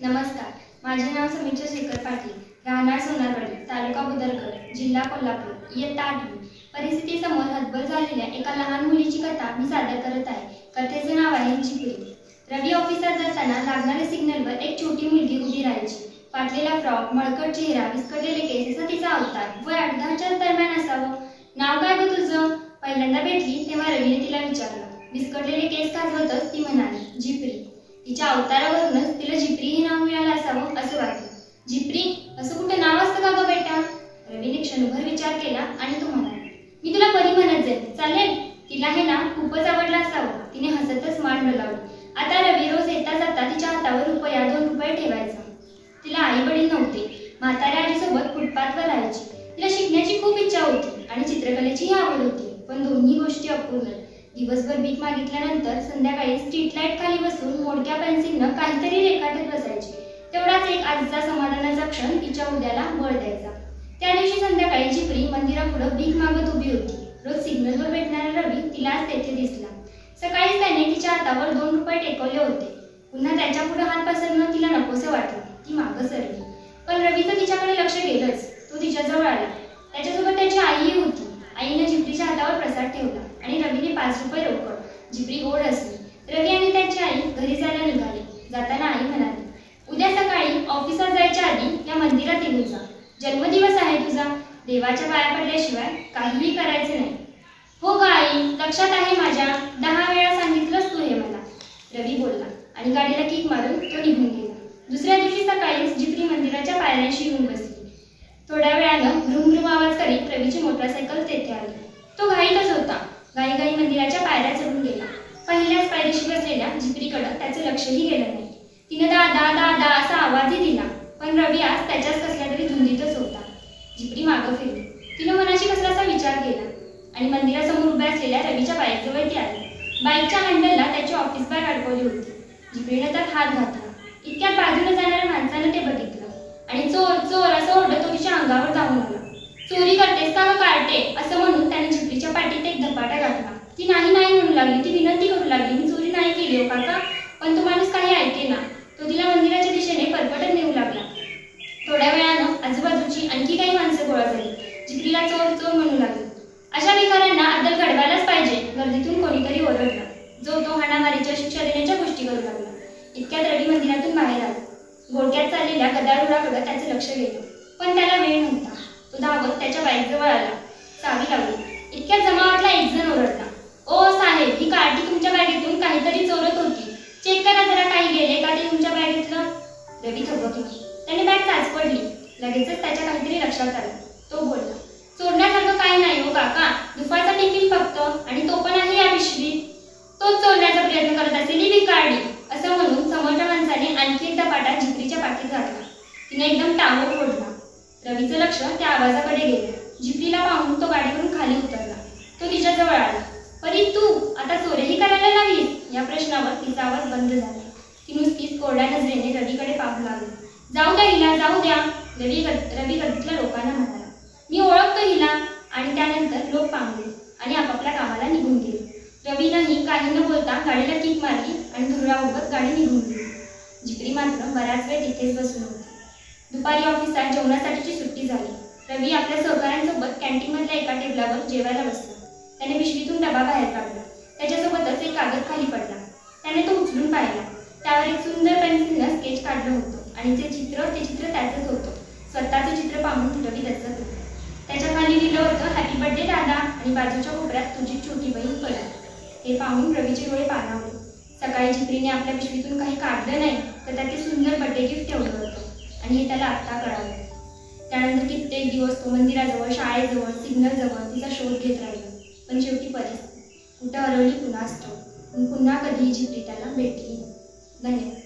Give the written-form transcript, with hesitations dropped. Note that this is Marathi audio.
नमस्कार, माझे नाव समीक्षा शेखर पाटील, राहणार सोनारवाडी, तालुका बुदरगड, जिल्हा कोल्हापूर, इयत्ता 8वी। परिस्थितीसमोर हतबल झालेल्या एका लहान मुलीची कथा मी सादर करत आहे। कथेचे नाव आहे झिपरी। रवी ऑफिसात जाताना लागणाऱ्या सिग्नलवर एक छोटी मुलगी उभी राहायची। फाटलेला फ्रॉक, मळकट चेहरा, विस्कटलेले केस असा तिचा अवतार। वय 8-10च्या दरम्यान असावं। नाव काय ग तुझं? पहिल्यांदा भेटली तेव्हा रवीने तिला विचारलं। विस्कटलेले केस खाजवतच ती म्हणाली, झिपरी। तिच्या अवतारावरूनच तिला झिपरी हे नाव मिळालं असावं असं वाटलं। झिपरी असं कुठे नाव असतं का ग बेटा? रवीने क्षणभर विचार केला आणि तो म्हणाला, मी तुला परी म्हणत जाईल, चालेल? तिला हे नाव खूपच आवडलं असावं। तिने हसतच मान डोलावली। आता रवी रोज येता जाता तिच्या हातावर ₹1-2 ठेवायचा। तिला आई वडील नव्हते। म्हाताऱ्या आजीसोबत फुटपाथवर राहायची। तिला शिकण्याची खूप इच्छा होती आणि चित्रकलेचीही आवड होती, पण दोन्ही गोष्टी अपूर्ण। दिवसभर भीक मागितल्यानंतर संध्याकाळी स्ट्रीट लाईट खाली बसून मोडक्या पेन्सिलनं काहीतरी रेखाटत बसायची। तेवढाच एक आजचा समाधानाचा क्षण तिच्या उद्याला बळ द्यायचा। त्या दिवशी संध्याकाळी झिपरी मंदिरापुढे भीक मागत उभी होती। रोज सिग्नलवर भेटणारा रवी तिलाच तेथे दिसला। सकाळीच त्याने तिच्या हातावर ₹2 टेकवले होते। पुन्हा त्याच्या पुढे हात पसरणं तिला नकोसे वाटलं। ती मागं सरली, पण रवीचं तिच्याकडे लक्ष गेलंच। तो तिच्याजवळ आला। त्याच्यासोबत त्याची आईही होती। आईने झिपरीच्या हातावर प्रसाद ठेवला आणि रवीने ₹5 रोकड। झिपरी गोड हसली। रवी आणि त्याची आई घरी जायला निघाली। जाताना आई म्हणाली, उद्या सकाळी ऑफिसात जायच्या आधी या मंदिरात येऊन जा। जन्मदिवस आहे तुझा, देवाच्या पाया पडल्याशिवाय काहीही करायचे नाही। हो ग आई, लक्षात आहे माझ्या, 10 वेळा सांगितलंस तू हे मला, रवी बोलला आणि गाडीला किक मारून तो निघून गेला। दुसऱ्या दिवशी सकाळीच झिपरी मंदिराच्या पायऱ्यांशी येऊन बसली। थोड्या वेळानं भ्रुम आवाज करीत रवीची मोटरसायकल तेथे आली। तो घाईतच होता। घाई मंदिराच्या पायऱ्या चढून गेला। पहिल्याच पायरीशी बसलेल्या झिपरीकडे त्याचं लक्षही गेलं नाही। तिने दादा दादा असा आवाजही दिला, पण रवी आज त्याच्याच कसल्या तरी धुंदीतच होता। झिपरी मागं फिरली। तिने मनाशी कसलासा विचार केला आणि मंदिरासमोर उभ्या असलेल्या रवीच्या बाईकजवळ ती आली। बाईकच्या हँडलला त्याची ऑफिस बॅग अडकवली होती। झिपरीने त्यात हात घातला। इतक्यात बाजूने जाणाऱ्या माणसानं ते बघितलं आणि चोर चोर असं ओरडत तो तिच्या अंगावर धावून आला। चोरी करतेस का कार्टे? असं म्हणून त्याने झिपरीच्या पाठीत एक धपाटा घातला। ती नाही नाही म्हणू लागली। ती विनंती करू लागली, मी चोरी नाही केली हो काका, पण तो माणूस काही ऐकेना। तो तिला मंदिराच्या दिशेने फरफटत नेऊ लागला। थोड्या वेळानं आजूबाजूची आणखी काही माणसं गोळा झाली। झिपरीला चोर चोर म्हणू लागली। अशा भिकाऱ्यांना अद्दल घडवायलाच पाहिजे, गर्दीतून कोणीतरी ओरडला, जो तो हाणामारीच्या शिक्षा देण्याच्या गोष्टी करू लागला। इतक्यात रवी मंदिरातून बाहेर आला। घोडक्यात चाललेल्या गदारुडाकडे त्याचं लक्ष गेलं, पण त्याला वेळ नव्हता। तो धावत त्याच्या बाईकजवळ आला। चावी लावली। इतक्यात जमावातला एक जण ओरडला, ओ साहेब, ही कार्टी तुमच्या बॅगेतून काहीतरी चोरत होती, चेक करा जरा काही गेले का ते तुमच्या बॅगेतलं। रवी थबकला। त्याने बॅग चाचपडली। लगेचच त्याच्या काहीतरी लक्षात आलं। तो बोलला, चोरण्यासारखं काही नाही हो काका, दुपारचा टिफिन फक्त, आणि तो पण आहे या पिशवीत। तोच चोरण्याचा प्रयत्न करत असेल ही भिकारडी, असं म्हणून समोरच्या माणसाने आणखी एकदा पाटा झिपरीच्या पाठीत घातला। तिने एकदम टांगून फोडला। रवीचं लक्ष त्या आवाजाकडे गेलं। झिपरीला पाहून तो गाडीवरून खाली उतरला। तो तिच्याजवळ आला। परी, तू आता चोरीही करायला लागलीस? या प्रश्नावर तिचा आवाज बंद झाला। ती नुसतीच कोरड्या नजरेने रवीकडे पाहू लागली। जाऊ द्या हिला, जाऊ द्या, रवी गर्दीतल्या लोकांना म्हणाला। मी ओळखतो हिला। आणि त्यानंतर लोक पांगले आणि आपापल्या कामाला निघून गेले। रवीनंही काही न बोलता गाडीला किक मारली आणि धुरा उडवत गाडी निघून गेली। झिपरी मात्र बराच वेळ तिथेच बसून होती। दुपारी ऑफिसात जेवणासाठीची सुट्टी झाली। रवी आपल्या सहकाऱ्यांसोबत कॅन्टीनमधल्या एका टेबलावर जेवायला बसला। त्याने पिशवीतून डबा बाहेर काढला। त्याच्यासोबतच एक कागद खाली पडला। त्याने तो उचलून पाहिला। त्यावर एक सुंदर पेन्सिलनं स्केच काढलं होतं आणि ते चित्र त्याचंच होतं। स्वतःचं चित्र पाहून रवी दचकला होता। त्याच्या खाली लिहिलं होतं, हॅपी बर्थडे दादा, आणि बाजूच्या कोपऱ्यात तुझी छोटी बहीण परी। हे पाहून रवीचे डोळे पाणावले। सकाळी झिपरीने आपल्या पिशवीतून काही काढलं नाही, तर त्यात ते सुंदर बर्थडे गिफ्ट ठेवलं होतं आणि हे त्याला आत्ता कळालं। त्यानंतर कित्येक दिवस तो मंदिराजवळ, शाळेजवळ, सिग्नलजवळ तिचा शोध घेत राहिला, पण शेवटी परी कुठं हरवली कुणास ठाऊक। पुन्हा कधीही झिपरी त्याला भेटली। धन्यवाद।